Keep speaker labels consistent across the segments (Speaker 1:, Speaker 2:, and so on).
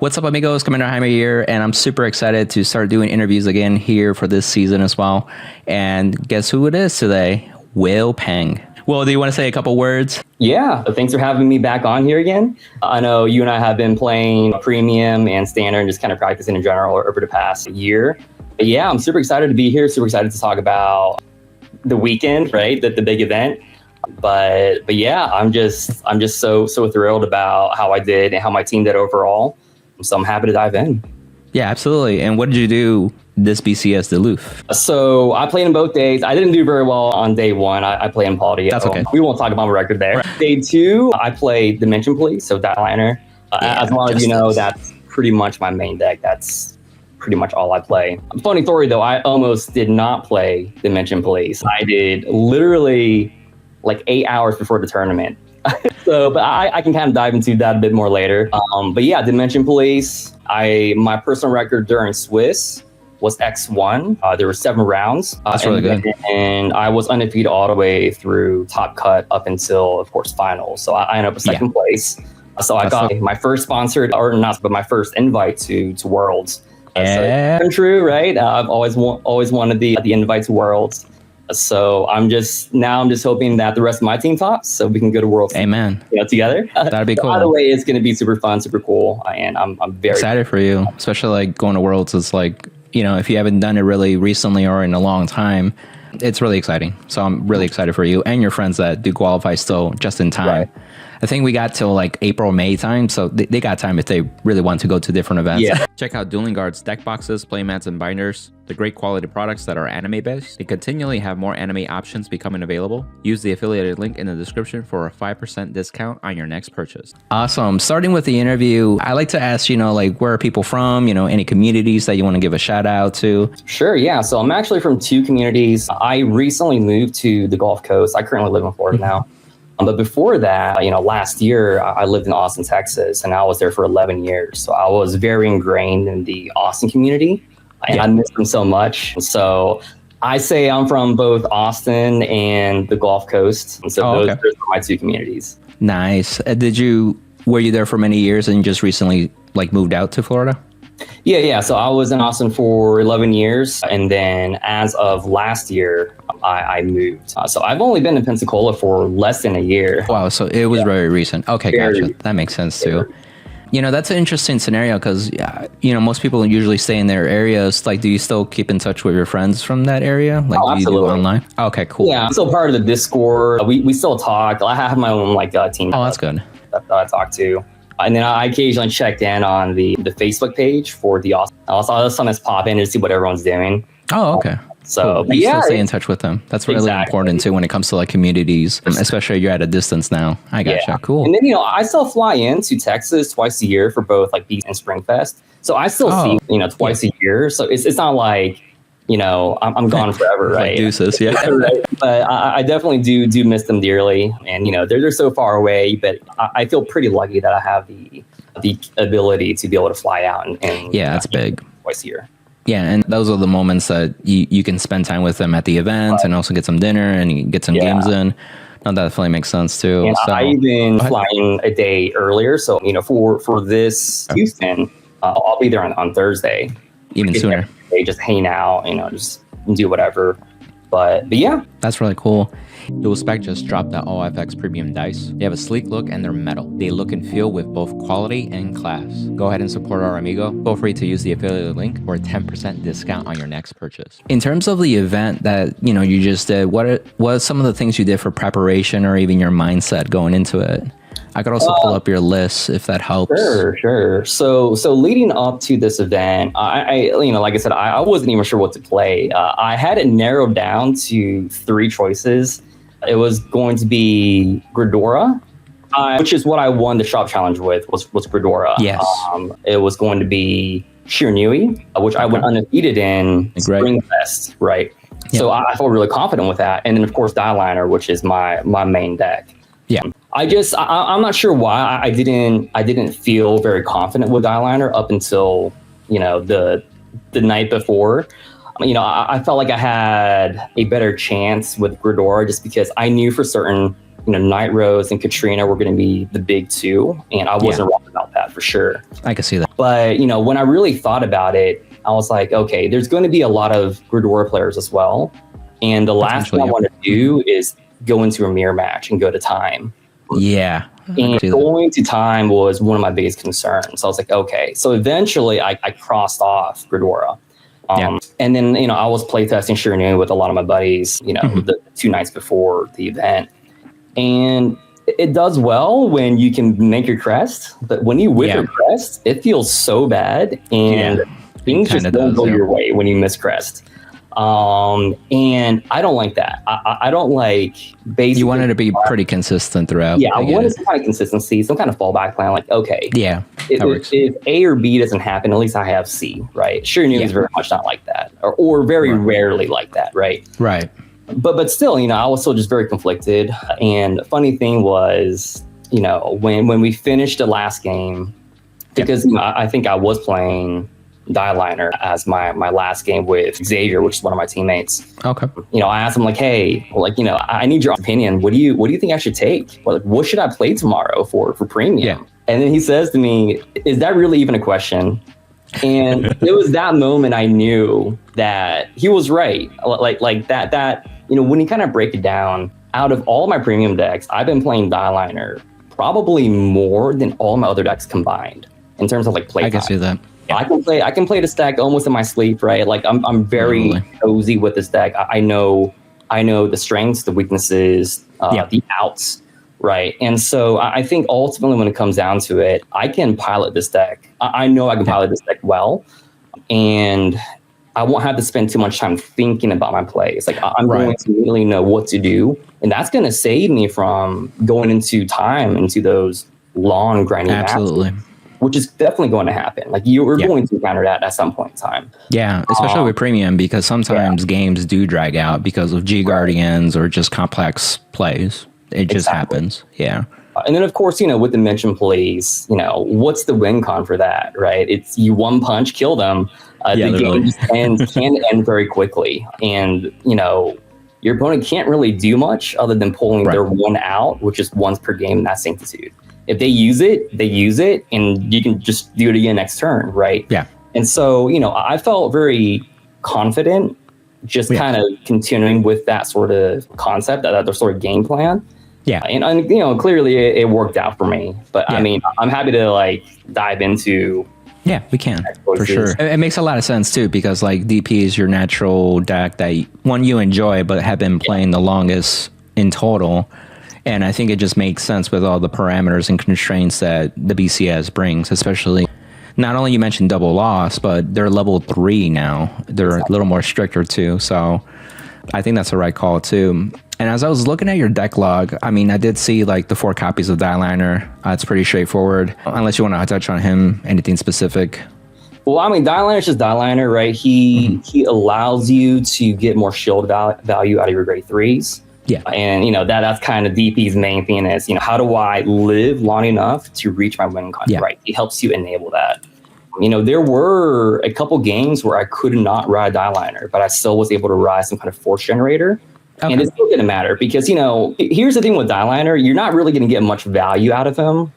Speaker 1: What's up, amigos? Commander Jaime here, and I'm super excited to start doing interviews again here for this season as well. And guess who it is today? Peng. Will, do you want to say a couple words?
Speaker 2: Yeah, thanks for having me back on here again. I know you and I have been playing premium and standard and just kind of practicing in general over the past year. But yeah, I'm super excited to be here, super excited to talk about the weekend, right? The big event. But yeah, I'm just so thrilled about how I did and how my team did overall. So I'm happy to dive in.
Speaker 1: Yeah, absolutely. And what did you do this BCS Duluth?
Speaker 2: So I played in both days. I didn't do very well on day one. I played in Paul.
Speaker 1: That's okay.
Speaker 2: We won't talk about my record there. Right. Day two, I played Dimension Police, so Dailiner. As long as you know, that's pretty much my main deck. That's pretty much all I play. Funny story though, I almost did not play Dimension Police. I did literally like 8 hours before the tournament. But I can kind of dive into that a bit more later. But yeah, Dimension Police, my personal record during Swiss was X1. There were 7 rounds.
Speaker 1: That's really good.
Speaker 2: And I was undefeated all the way through top cut up until, of course, finals. So I ended up in second place. So I got my first sponsored, or not, but my first invite to Worlds.
Speaker 1: Yeah.
Speaker 2: So true, right? I've always wanted the invite to Worlds. So I'm just hoping that the rest of my team tops so we can go to Worlds.
Speaker 1: Amen.
Speaker 2: Together.
Speaker 1: That'd be cool.
Speaker 2: By the way, it's going to be super fun, super cool, and I'm very
Speaker 1: excited for you. Especially like going to Worlds is like, if you haven't done it really recently or in a long time, it's really exciting. So I'm really excited for you and your friends that do qualify still just in time. Right. I think we got till like April, May time, so they got time if they really want to go to different events.
Speaker 2: Yeah.
Speaker 1: Check out Dueling Guard's deck boxes, playmats, and binders. The great quality products that are anime based. They continually have more anime options becoming available. Use the affiliated link in the description for a 5% discount on your next purchase. Awesome. Starting with the interview, I like to ask, like where are people from? Any communities that you want to give a shout out to?
Speaker 2: Sure. Yeah. So I'm actually from 2 communities. I recently moved to the Gulf Coast. I currently live in Florida now. But before that, last year I lived in Austin, Texas, and I was there for 11 years. So I was very ingrained in the Austin community, and I miss them so much. So I say I'm from both Austin and the Gulf Coast. And so those are my 2 communities.
Speaker 1: Nice. Were you there for many years and just recently moved out to Florida?
Speaker 2: Yeah. So I was in Austin for 11 years. And then as of last year, I moved. So I've only been in Pensacola for less than a year.
Speaker 1: Wow. So it was very recent. Okay, gotcha. That makes sense too. That's an interesting scenario because, most people usually stay in their areas. Like, do you still keep in touch with your friends from that area? Like, do you do online? Okay, cool.
Speaker 2: Yeah, I'm still part of the Discord. We still talk. I have my own team.
Speaker 1: Oh, that's good.
Speaker 2: That I talk to. And then I occasionally checked in on the Facebook page for the Austin. I'll sometimes pop in to see what everyone's doing.
Speaker 1: Oh, okay.
Speaker 2: So,
Speaker 1: cool. You still stay in touch with them. That's really important too when it comes to communities, especially you're at a distance now. I gotcha. Yeah. Cool.
Speaker 2: And then I still fly into Texas twice a year for both BCS and Springfest. So I still see twice a year. So it's not like I'm gone forever, right?
Speaker 1: Like deuces, yeah.
Speaker 2: Right. But I definitely do miss them dearly, and they're so far away. But I feel pretty lucky that I have the ability to be able to fly out and
Speaker 1: that's big
Speaker 2: twice a year.
Speaker 1: Yeah, and those are the moments that you can spend time with them at the event and also get some dinner and you get some games in. No, that definitely makes sense too.
Speaker 2: And I even fly in a day earlier. So, for this Houston, I'll be there on Thursday.
Speaker 1: Even sooner.
Speaker 2: Just hang out, just do whatever. But yeah.
Speaker 1: That's really cool. DuelSpec just dropped the all-FX premium dice. They have a sleek look and they're metal. They look and feel with both quality and class. Go ahead and support our amigo. Feel free to use the affiliate link for a 10% discount on your next purchase. In terms of the event that you just did, what are some of the things you did for preparation or even your mindset going into it? I could also pull up your list if that helps.
Speaker 2: Sure. So leading up to this event, I like I said, I wasn't even sure what to play. I had it narrowed down to 3 choices. It was going to be Gridora, which is what I won the shop challenge with, was Gridora.
Speaker 1: Yes.
Speaker 2: It was going to be Shiranui, which I went undefeated in Springfest, right? Yep. So I felt really confident with that. And then, of course, Dailiner, which is my main deck.
Speaker 1: Yeah.
Speaker 2: I'm not sure why I didn't feel very confident with Dailiner up until, the night before. I felt like I had a better chance with Gridora just because I knew for certain Night Rose and Katrina were going to be the big two, and I wasn't wrong about that for sure.
Speaker 1: I can see that.
Speaker 2: But when I really thought about it, I was like, okay, there's going to be a lot of Gridora players as well, and the last thing I want to do is go into a mirror match and go to time.
Speaker 1: Yeah.
Speaker 2: And going to time was one of my biggest concerns. So I was like, okay. So eventually I crossed off Gridora. And then, I was playtesting Shirinu with a lot of my buddies, the 2 nights before the event. And it does well when you can make your crest, but when you whip your crest, it feels so bad. And things just don't go your way when you miss crest. And I don't like that. I don't like basically. You
Speaker 1: want it to be pretty consistent throughout.
Speaker 2: Yeah, I wanted some kind of consistency, some kind of fallback plan. Like, okay, if A or B doesn't happen, at least I have C, right? Shirinu is very much not like that, or very rarely like that, right?
Speaker 1: Right.
Speaker 2: But still, I was still just very conflicted. And the funny thing was, when we finished the last game, because I think I was playing Dailiner as my last game with Xavier, which is one of my teammates.
Speaker 1: Okay.
Speaker 2: I asked him like, hey, I need your opinion. What do you think I should take? What should I play tomorrow for premium? Yeah. And then he says to me, is that really even a question? And it was that moment I knew that he was right. Like that, when you kind of break it down, out of all my premium decks, I've been playing Dailiner probably more than all my other decks combined in terms of play time.
Speaker 1: I can see that.
Speaker 2: Yeah. I can play this deck almost in my sleep, right? Like I'm very cozy with this deck. I know the strengths, the weaknesses, the outs, right? And so I think ultimately when it comes down to it, I can pilot this deck. I know I can pilot this deck well, and I won't have to spend too much time thinking about my plays. Like I'm going to really know what to do, and that's going to save me from going into those long grinding matches. Which is definitely going to happen. Like you're going to encounter that at some point in time. Yeah,
Speaker 1: especially with premium, because sometimes games do drag out because of G Guardians or just complex plays. It just happens. Yeah.
Speaker 2: And then of course, with the mention plays, what's the win con for that, right? It's you one punch, kill them. The game just can end very quickly. And, your opponent can't really do much other than pulling their one out, which is once per game in that Sanctitude. If they use it, and you can just do it again next turn, right? Yeah. And so, I felt very confident just kind of continuing with that sort of concept, that sort of game plan. Yeah. And clearly it worked out for me. But I mean, I'm happy to dive into. Yeah, we can, for sure. It makes a lot of sense, too, because DP is your natural deck that, one, you enjoy, but have been playing the longest in total. And I think it just makes sense with all the parameters and constraints that the BCS brings, especially not only you mentioned double loss, but they're level 3 now. They're a little more stricter too. So I think that's the right call too. And as I was looking at your deck log, I mean, I did see the 4 copies of Dailiner. It's pretty straightforward. Unless you want to touch on him, anything specific? Well, I mean, Dailiner is just Dailiner, right? He allows you to get more shield value out of your grade 3s. Yeah. And, that's kind of DP's main thing is, how do I live long enough to reach my win con, right? It helps you enable that. There were a couple games where I could not ride Dailiner, but I still was able to ride some kind of force generator. Okay. And it still didn't matter because, here's the thing with Dailiner, you're not really going to get much value out of him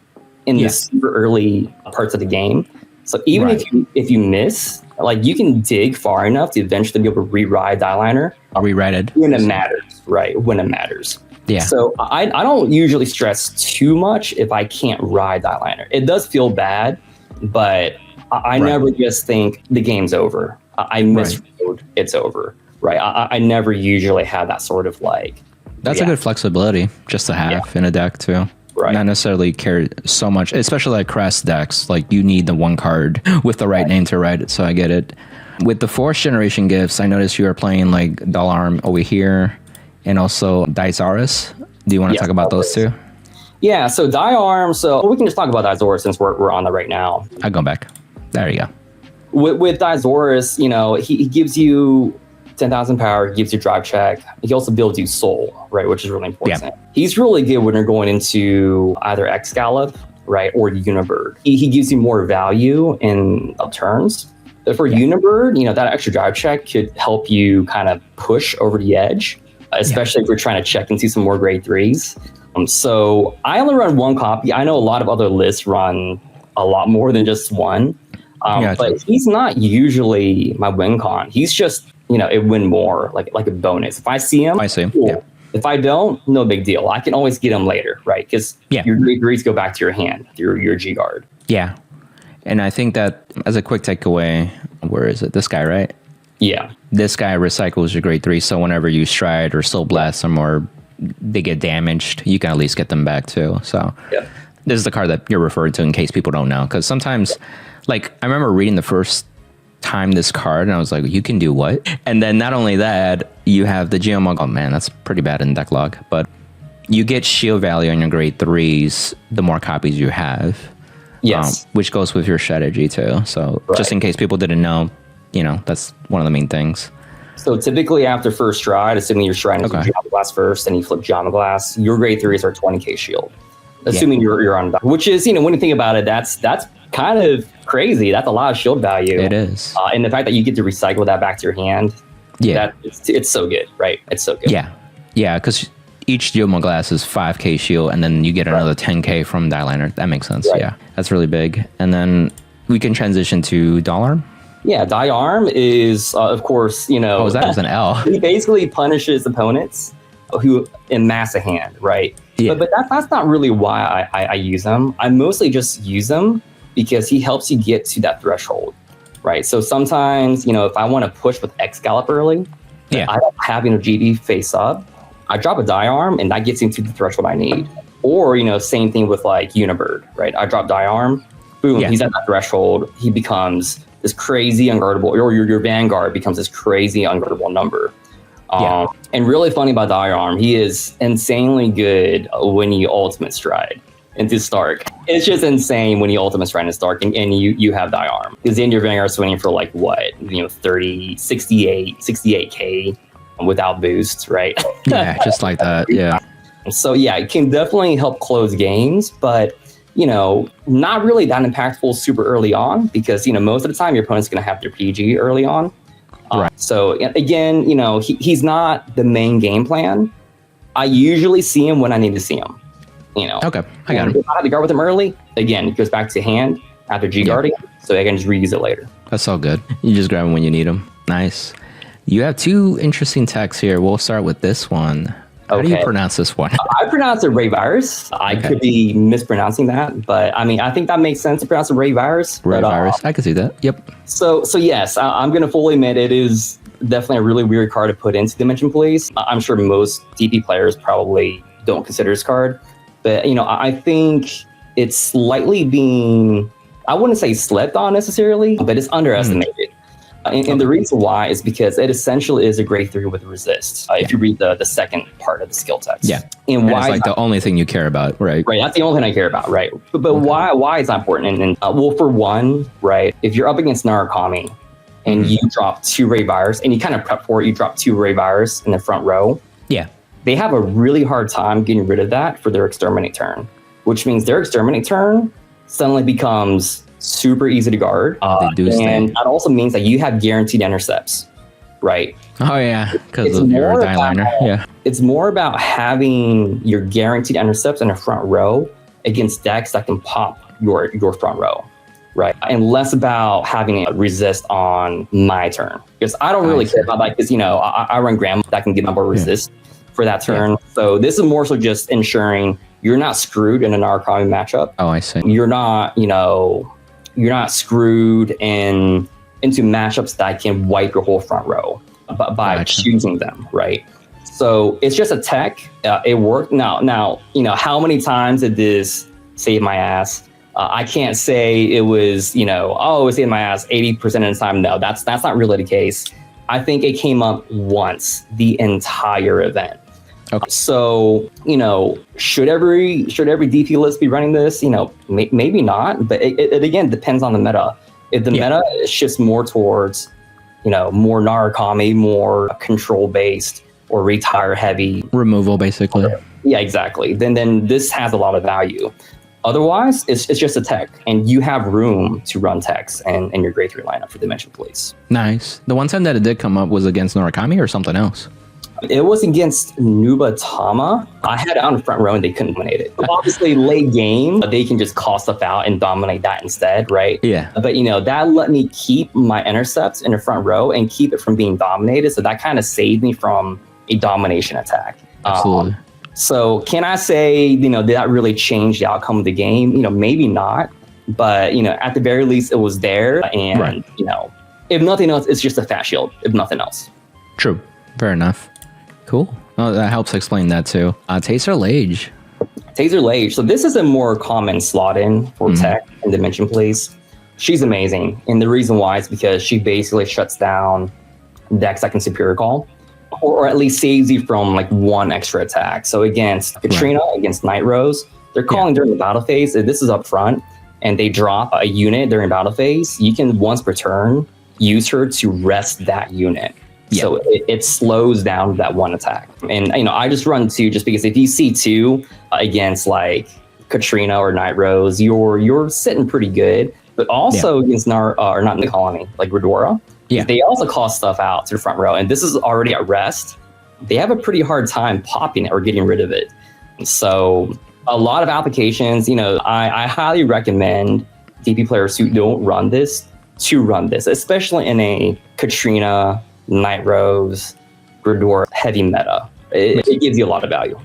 Speaker 2: in the super early parts of the game. So even if you miss, you can dig far enough to eventually be able to re-ride Dailiner. Rewrite it. When it matters, right? When it matters. Yeah. So I don't usually stress too much if I can't ride Dailiner. It does feel bad, but I never just think the game's over. I misrode, it's over, right? I never usually have that sort of That's a good flexibility just to have in a deck too. Right. Not necessarily care so much, especially crest decks. You need the one card with the right name to write it. So I get it. With the 4th generation gifts, I noticed you are playing Dalarm over here and also Dizaurus. Do you want to talk about those two? Yeah, so Diarm, we can just talk about Dizaurus since we're on that right now. I'll go back. There you go. With Dizaurus, he gives you 10,000 power, gives you drive check. He also builds you soul, right, which is really important. Yeah. He's really good when you're going into either Excalib, right, or Unibird. He gives you more value in turns. For Unibird, that extra drive check could help you kind of push over the edge, especially if you're trying to check into some more grade 3s. So I only run one copy. I know a lot of other lists run a lot more than just one. But he's not usually my win con. He's just, a win more, like a bonus. If I see him, cool. Yeah. If I don't, no big deal. I can always get him later, right? Because your grades go back to your hand, your G guard.
Speaker 1: Yeah. And I think that as a quick takeaway, where is it? This guy, right?
Speaker 2: Yeah.
Speaker 1: This guy recycles your grade 3. So whenever you stride or soul blast them or they get damaged, you can at least get them back too. So this is the card that you're referring to in case people don't know. Because sometimes, like, I remember reading the first time this card and I was like, you can do what? And then not only that, you have the Geomog. Oh man, that's pretty bad in deck log. But you get shield value on your grade 3s the more copies you have.
Speaker 2: Yes.
Speaker 1: Which goes with your strategy too. So just in case people didn't know, that's one of the main things.
Speaker 2: So typically after first stride, assuming you're striding into Geoma Glass first and you flip Geoma Glass, your grade 3s are 20k shield. Assuming you're on, which is, when you think about it, that's kind of crazy. That's a lot of shield value.
Speaker 1: It is.
Speaker 2: And the fact that you get to recycle that back to your hand, it's so good, right? It's so good.
Speaker 1: Yeah, because each Geoma Glass is 5k shield, and then you get another 10k from Dailiner. That makes sense. Right. Yeah, that's really big. And then we can transition to Dalarm.
Speaker 2: Yeah, Die Arm is, of course,
Speaker 1: Oh, that was an L.
Speaker 2: He basically punishes opponents who amass a hand, right? Yeah. But that's not really why I use him. I mostly just use him because he helps you get to that threshold, right? So sometimes, if I want to push with Excalibur early, I don't have GD face up, I drop a Die Arm and that gets into the threshold I need. Or, same thing with like Unibird, right? I drop Die Arm, boom, he's at that threshold. He becomes this crazy unguardable, or your Vanguard becomes this crazy unguardable number. And really funny about Die Arm, he is insanely good when you ultimate stride into Stark. It's just insane when you ultimate stride into Stark and you have Die Arm. Because then your Vanguard swinging for like what, 68k without boosts, right?
Speaker 1: Yeah, just like that. Yeah.
Speaker 2: So it can definitely help close games, but not really that impactful super early on because, most of the time your opponent's going to have their PG early on. Right. So again, he's not the main game plan. I usually see him when I need to see him.
Speaker 1: Okay, I got him.
Speaker 2: If I have to guard with him early, again, it goes back to hand after G guarding, so I can just reuse it later.
Speaker 1: That's all good. You just grab him when you need him. Nice. You have two interesting texts here. We'll start with this one. How do you pronounce this one? I
Speaker 2: pronounce it Ray Virus. I could be mispronouncing that, but I think that makes sense to pronounce it Ray Virus.
Speaker 1: Ray Virus. I can see that. Yep.
Speaker 2: So yes, I'm going to fully admit it is definitely a really weird card to put into Dimension Police. I'm sure most DP players probably don't consider this card, but I think it's slightly being, I wouldn't say slept on necessarily, but it's underestimated. And the reason why is because it essentially is a grade 3 with resist. If you read the second part of the skill text,
Speaker 1: and why it's like the only thing you care about, right?
Speaker 2: Right, that's the only thing I care about, right? But why is that important? And well, for one, right, if you're up against Narukami and you drop 2 Ray Virus and you kind of prep for it, you drop 2 Ray Virus in the front row. Yeah, they have a really hard time getting rid of that for their exterminate turn, which means their exterminate turn suddenly becomes super easy to guard. And that also means that you have guaranteed intercepts, right?
Speaker 1: Oh yeah, because of your Dailiner.
Speaker 2: It's more about having your guaranteed intercepts in the front row against decks that can pop your front row, right? And less about having a resist on my turn. Because I don't really care about that because, I run Grandma that can get number resist for that turn. So this is more so just ensuring you're not screwed in an Narukami matchup.
Speaker 1: Oh, I see.
Speaker 2: You're not, you're not screwed into matchups that can wipe your whole front row by choosing them, right? So it's just a tech. It worked. Now, how many times did this save my ass? I can't say it was, it was saving my ass 80% of the time. No, that's not really the case. I think it came up once the entire event. Okay. So, should every DP list be running this? Maybe not, but it again depends on the meta. If the meta shifts more towards, more Narukami, more control based or retire heavy
Speaker 1: removal, basically.
Speaker 2: Yeah, exactly. Then this has a lot of value. Otherwise, it's just a tech, and you have room to run techs and your grade 3 lineup for Dimension Police.
Speaker 1: Nice. The one time that it did come up was against Narukami or something else?
Speaker 2: It was against Nubatama. I had it on the front row and they couldn't dominate it. Obviously, late game, they can just call stuff out and dominate that instead, right?
Speaker 1: Yeah.
Speaker 2: But, that let me keep my intercepts in the front row and keep it from being dominated. So that kind of saved me from a domination attack.
Speaker 1: Absolutely.
Speaker 2: So can I say, did that really change the outcome of the game? Maybe not. But, at the very least, it was there. And,
Speaker 1: right.
Speaker 2: If nothing else, it's just a fat shield, if nothing else.
Speaker 1: True. Fair enough. Cool. Oh, that helps explain that too. Taser Lage.
Speaker 2: Taser Lage. So this is a more common slot in for tech and Dimension Police. She's amazing. And the reason why is because she basically shuts down decks that can Superior Call. Or at least saves you from like one extra attack. So against Katrina, against Night Rose, they're calling during the battle phase. If this is up front and they drop a unit during battle phase, you can once per turn use her to rest that unit. Yeah. So it slows down that one attack. And, I just run 2 just because if you see 2 against like Katrina or Night Rose, you're sitting pretty good. But also against not the colony, like Redora, they also call stuff out to the front row. And this is already at rest. They have a pretty hard time popping it or getting rid of it. So a lot of applications, I highly recommend DP players who don't run this to run this, especially in a Katrina, Night Rose, Redora heavy meta. It gives you a lot of value.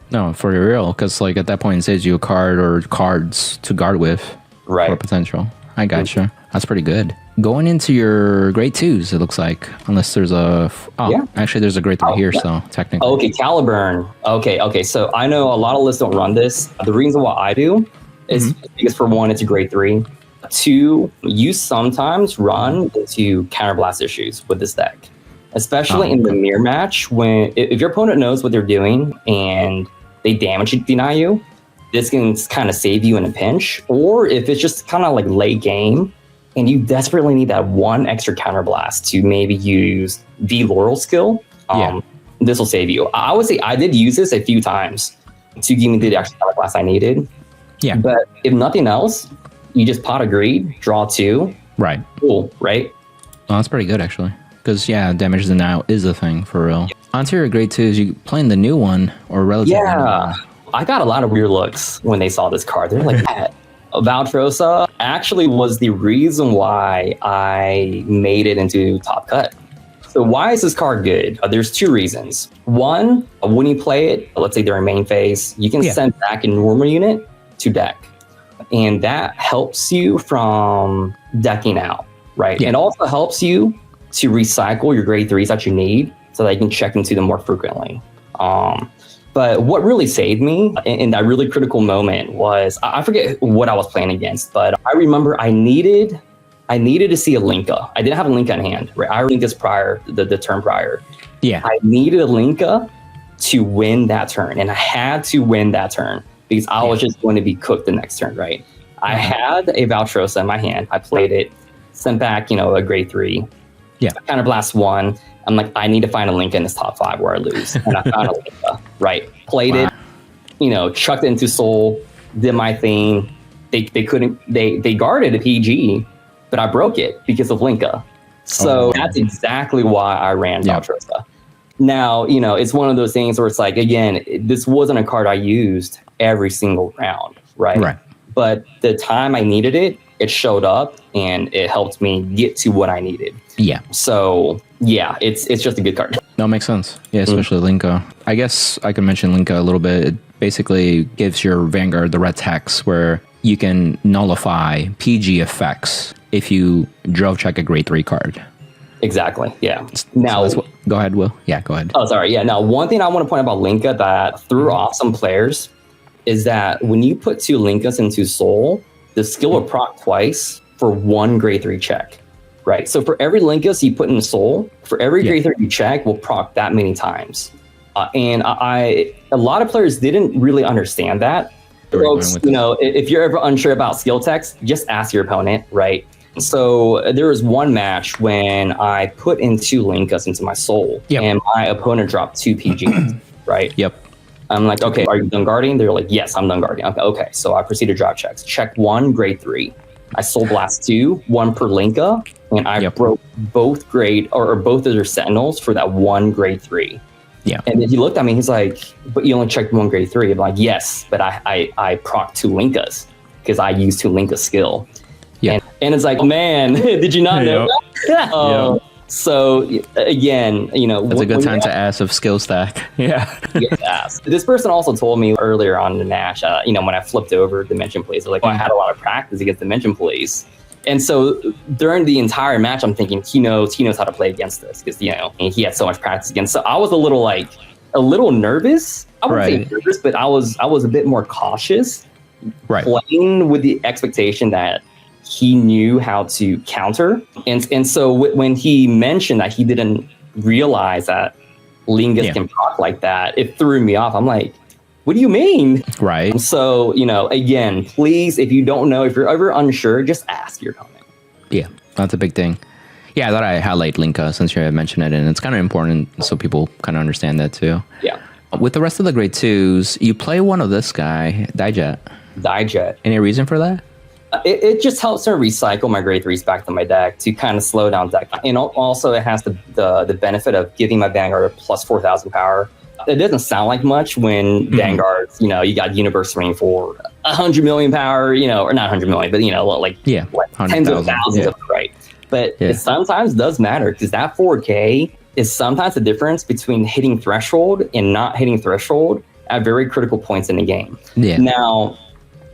Speaker 1: No, for real, because like at that point it saves you a card or cards to guard with for potential. I gotcha. That's pretty good. Going into your grade 2s, it looks like, unless there's actually there's a grade 3 here, so technically.
Speaker 2: Okay, Caliburn. Okay. So I know a lot of lists don't run this. The reason why I do is because for one, it's a grade 3. 2, you sometimes run into counterblast issues with this deck, especially in the mirror match when if your opponent knows what they're doing and they damage deny you, this can kind of save you in a pinch. Or if it's just kind of like late game and you desperately need that one extra counterblast to maybe use the Laurel skill, this will save you. I would say I did use this a few times to give me the extra counterblast I needed. Yeah. But if nothing else, you just pot a greed, draw 2.
Speaker 1: Right.
Speaker 2: Cool, right?
Speaker 1: Well, that's pretty good, actually. Because, damage denial is a thing, for real. Onto your grade 2s, you playing the new one, or relatively new one?
Speaker 2: I got a lot of weird looks when they saw this card. They're like, Valtrosa actually was the reason why I made it into Top Cut. So why is this card good? There's 2 reasons. One, when you play it, let's say during main phase, you can send back a normal unit to deck. And that helps you from decking out, right? Yeah. And also helps you to recycle your grade 3s that you need so that you can check into them more frequently. But what really saved me in that really critical moment was, I forget what I was playing against, but I remember I needed to see a Linka. I didn't have a Linka in hand, right? I linked this prior, the turn prior. Yeah. I needed a Linka to win that turn, and I had to win that turn because I was just going to be cooked the next turn, right? I had a Valtrosa in my hand. I played it, sent back, a grade 3. Yeah. Counterblast 1. I'm like, I need to find a Linka in this top 5 where I lose. And I found a Linka, right? Played it, chucked it into Soul, did my thing. They couldn't, they guarded a PG, but I broke it because of Linka. So that's exactly why I ran Valtrosa. Now, it's one of those things where it's like, again, this wasn't a card I used every single round, right? But the time I needed it, it showed up and it helped me get to what I needed. Yeah. So it's just a good card.
Speaker 1: No, makes sense. Yeah, especially Linka. I guess I could mention Linka a little bit. It basically gives your Vanguard the red text where you can nullify PG effects if you drove check a grade 3 card.
Speaker 2: Exactly. Yeah. Now,
Speaker 1: go ahead, Will. Yeah, go ahead.
Speaker 2: Oh, sorry. Yeah. Now, one thing I want to point out about Linka that threw off some players is that when you put 2 Linkas into Soul, the skill will proc twice for 1 grade 3 check. Right. So for every Linkus you put in Soul, for every grade 3 you check, will proc that many times. And a lot of players didn't really understand that. Folks, if you're ever unsure about skill text, just ask your opponent, right? So there was one match when I put in 2 Linkas into my Soul, and my opponent dropped 2 PGs, right? Yep. I'm like, okay, are you done guarding? They're like, yes, I'm done guarding. Okay, so I proceed to drop checks. Check 1, grade 3. I Soul Blast 2, 1 per Linka, and I broke both both of their Sentinels for that 1 grade 3.
Speaker 1: Yeah.
Speaker 2: And then he looked at me, he's like, but you only checked one grade 3. I'm like, yes, but I proc 2 Linkas because I use 2 Linka skill.
Speaker 1: Yeah.
Speaker 2: And it's like, man, did you not know that? So again, you know,
Speaker 1: that's a good time to ask of skill stack. Yeah.
Speaker 2: Yes. This person also told me earlier on in the match, you know, when I flipped over Dimension Plays, they're like, well, I had a lot of practice against Dimension Plays. And so during the entire match, I'm thinking he knows how to play against this because, you know, he had so much practice against. So I was a little nervous. I wouldn't say nervous, but I was a bit more cautious, playing with the expectation that he knew how to counter. And so when he mentioned that he didn't realize that Lingus can proc like that, it threw me off. I'm like, what do you mean?
Speaker 1: Right.
Speaker 2: So, you know, again, please, if you don't know, if you're ever unsure, just ask your opponent.
Speaker 1: Yeah, that's a big thing. Yeah, I thought I highlight Linka since you had mentioned it, and it's kind of important so people kind of understand that too.
Speaker 2: Yeah.
Speaker 1: With the rest of the grade 2s, you play one of this guy, Dijet. Any reason for that?
Speaker 2: It just helps to recycle my grade 3s back to my deck to kind of slow down deck. And also it has the benefit of giving my Vanguard a plus 4,000 power. It doesn't sound like much when Vanguard's, you know, you got Universe Ring for 100 million power, you know, or not 100 million, but, you know, like tens of thousands of, right? But it sometimes does matter because that 4K is sometimes the difference between hitting threshold and not hitting threshold at very critical points in the game. Yeah. Now,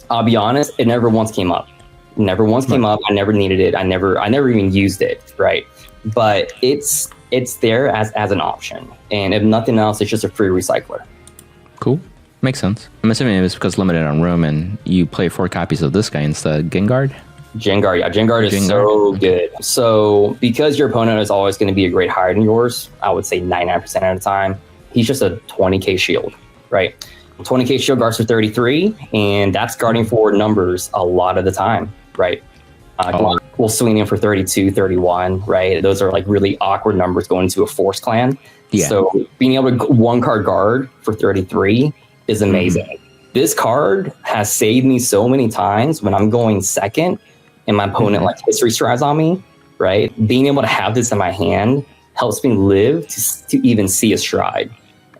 Speaker 2: I'll be honest, it never once came up. Never once came up. I never needed it. I never even used it, right? But it's there as an option. And if nothing else, it's just a free recycler. Cool.
Speaker 1: Makes sense. I'm assuming it was because limited on room and you play 4 copies of this guy instead. Gengard?
Speaker 2: Gengard, yeah. Gengard is so good. So because your opponent is always going to be a grade higher than yours, I would say 99% of the time, he's just a 20k shield, right? 20k shield guards for 33, and that's guarding forward numbers a lot of the time, right? We'll swing in for 32, 31, right? Those are like really awkward numbers going into a force clan. Yeah. So being able to 1-card guard for 33 is amazing. This card has saved me so many times when I'm going second and my opponent like history strides on me, right? Being able to have this in my hand helps me live to even see a stride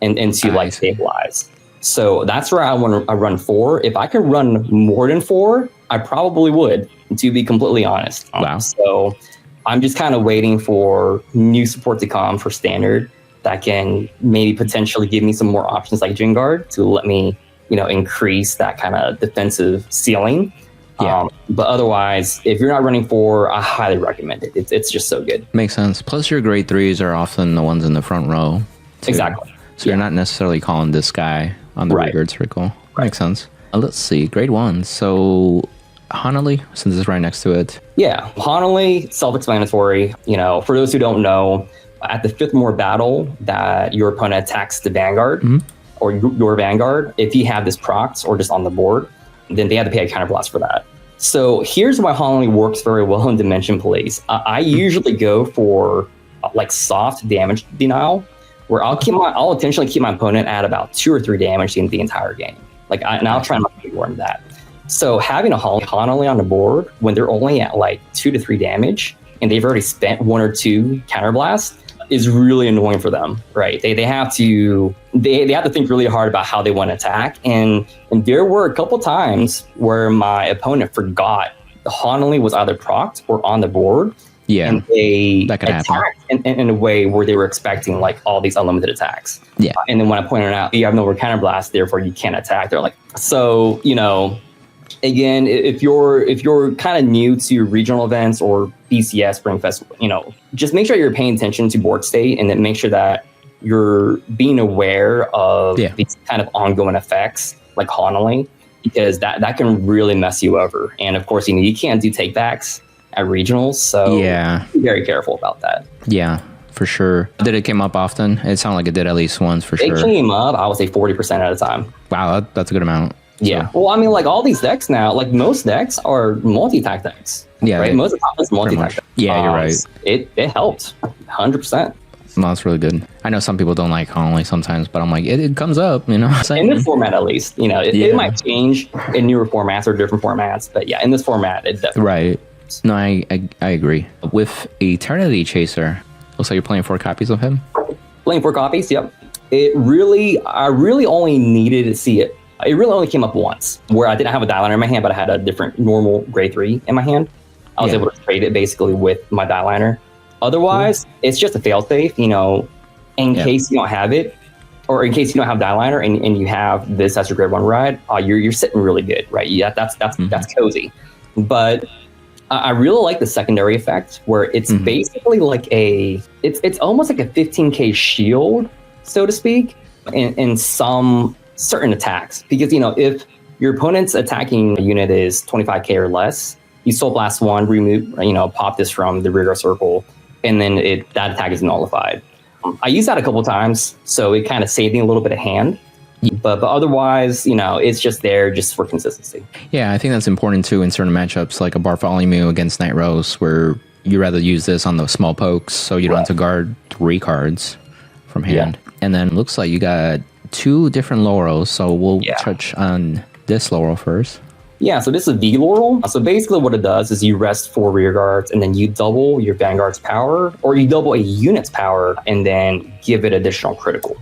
Speaker 2: and to like stabilize. So that's where I run 4. If I could run more than 4, I probably would, to be completely honest.
Speaker 1: Wow.
Speaker 2: So I'm just kind of waiting for new support to come for standard that can maybe potentially give me some more options like Gengard to let me, you know, increase that kind of defensive ceiling. Yeah. But otherwise, if you're not running 4, I highly recommend it. It's just so good.
Speaker 1: Makes sense. Plus your grade 3s are often the ones in the front row, too. Exactly. So you're not necessarily calling this guy on the rearguard circle. Makes sense. Let's see. Grade 1. So Hanali, since it's right next to it.
Speaker 2: Yeah. Hanali, self-explanatory. You know, for those who don't know, at the 5th more battle that your opponent attacks the Vanguard or your Vanguard, if you have this procs or just on the board, then they have to pay a counterblast for that. So here's why Hanali works very well in Dimension Plays. I usually go for like soft damage denial, where I'll intentionally keep my opponent at about 2 or 3 damage in the entire game. Like, I'll try not to be more than that. So having a Hanali on the board when they're only at like 2 to 3 damage and they've already spent 1 or 2 counterblasts is really annoying for them, right? They have to think really hard about how they want to attack. And there were a couple times where my opponent forgot the Hanali was either procced or on the board. Yeah, and they attacked in a way where they were expecting like all these unlimited attacks. Yeah, and then when I pointed out you have no counterblast, therefore you can't attack, they're like, so you know, again, if you're kind of new to regional events or BCS Spring Festival, you know, just make sure you're paying attention to board state and then make sure that you're being aware of these kind of ongoing effects like Hanali, because that can really mess you over. And of course, you know, you can't do takebacks at regionals, so be very careful about that. Yeah, for sure. Did it come up often? It sounded like it did at least once for sure. It came up, I would say 40% at a time. Wow, that's a good amount. Yeah. So. Well, I mean, like all these decks now, like most decks are multi-attack decks. Yeah. Right? Most of the time it's multi-attack decks. Yeah, you're right. It helped 100%. No, that's really good. I know some people don't like Hanali sometimes, but I'm like, it comes up, you know. In this format, at least, you know, it might change in newer formats or different formats, but yeah, in this format, it definitely. Right. No, I agree. With Eternity Chaser, looks like you're playing 4 copies of him. Playing 4 copies, yep. I really only needed to see it. It really only came up once where I didn't have a Dailiner in my hand, but I had a different normal grade 3 in my hand. I was able to trade it basically with my Dailiner. Otherwise, it's just a failsafe, in case you don't have it, or in case you don't have Dailiner and you have this as your grade 1 ride, you're sitting really good, right? Yeah, that's cozy. But I really like the secondary effect where it's basically like it's almost like a 15k shield, so to speak, in some certain attacks. Because, if your opponent's attacking unit is 25k or less, you Soul Blast 1, remove, pop this from the rearguard circle, and then that attack is nullified. I used that a couple times, so it kind of saved me a little bit of hand. But otherwise, it's just there just for consistency.
Speaker 1: Yeah, I think that's important too in certain matchups, like a Bartholomew against Night Rose, where you rather use this on the small pokes, so you don't have to guard 3 cards from hand. Yeah. And then looks like you got 2 different Laurels, so we'll touch on this Laurel first.
Speaker 2: Yeah, so this is V Laurel. So basically what it does is you rest 4 rear guards and then you double your Vanguard's power, or you double a unit's power and then give it additional critical.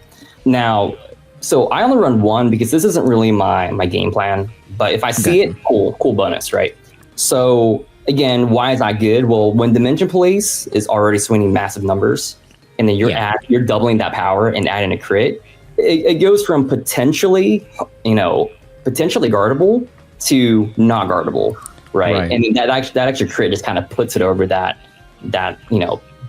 Speaker 2: Now, so I only run 1 because this isn't really my game plan, but if I see it, cool bonus, right? So again, why is that good? Well, when Dimension Police is already swinging massive numbers and then you're doubling that power and adding a crit, it goes from potentially guardable to not guardable, right? And that extra crit just kind of puts it over that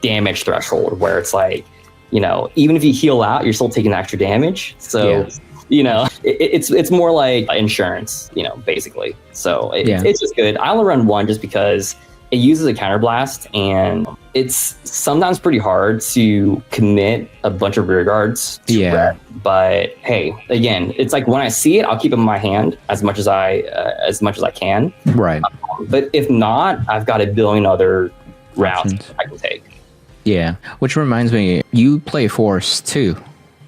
Speaker 2: damage threshold where it's like, even if you heal out, you're still taking extra damage. So it's more like insurance, basically. So it's just good. I only run 1 just because it uses a counterblast, and it's sometimes pretty hard to commit a bunch of rear guards to red. But hey, again, it's like when I see it, I'll keep it in my hand as much as I can.
Speaker 1: Right.
Speaker 2: But if not, I've got a billion other routes I can take.
Speaker 1: Yeah, which reminds me, you play Force too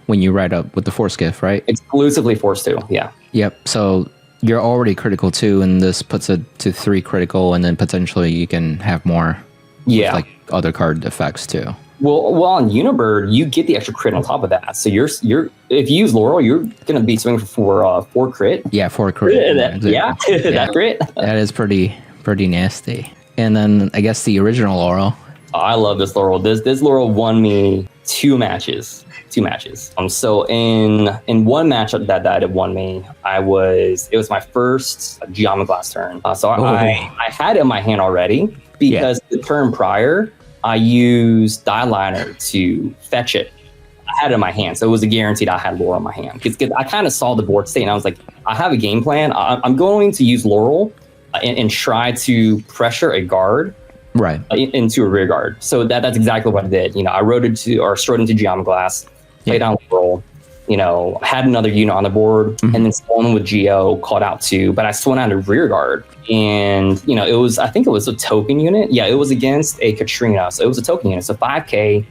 Speaker 1: when you ride up with the Force gift, right?
Speaker 2: Exclusively Force 2, yeah.
Speaker 1: Yep, so you're already critical 2, and this puts it to 3 critical, and then potentially you can have more with, like other card effects too.
Speaker 2: Well, on Unibird, you get the extra crit on top of that. So you're if you use Laurel, you're gonna be swinging for 4 crit.
Speaker 1: Yeah, 4 crit.
Speaker 2: That crit.
Speaker 1: That is pretty nasty. And then I guess the original Laurel.
Speaker 2: I love this Laurel. This Laurel won me 2 matches. So in one matchup that it won me, it was my first Geomaglass turn. So I had it in my hand already because the turn prior I used Dailiner to fetch it. I had it in my hand, so it was a guaranteed I had Laurel in my hand. Because I kind of saw the board state, and I was like, I have a game plan. I'm going to use Laurel and try to pressure a guard into a rear guard. So that's exactly what I did. I rode strode into Geomaglass, played on Laurel, had another unit on the board, and then swung with Geo, called out 2, but I swung out a rear guard. And, I think it was a token unit. Yeah, it was against a Katrina. So it was a token unit. So 5k,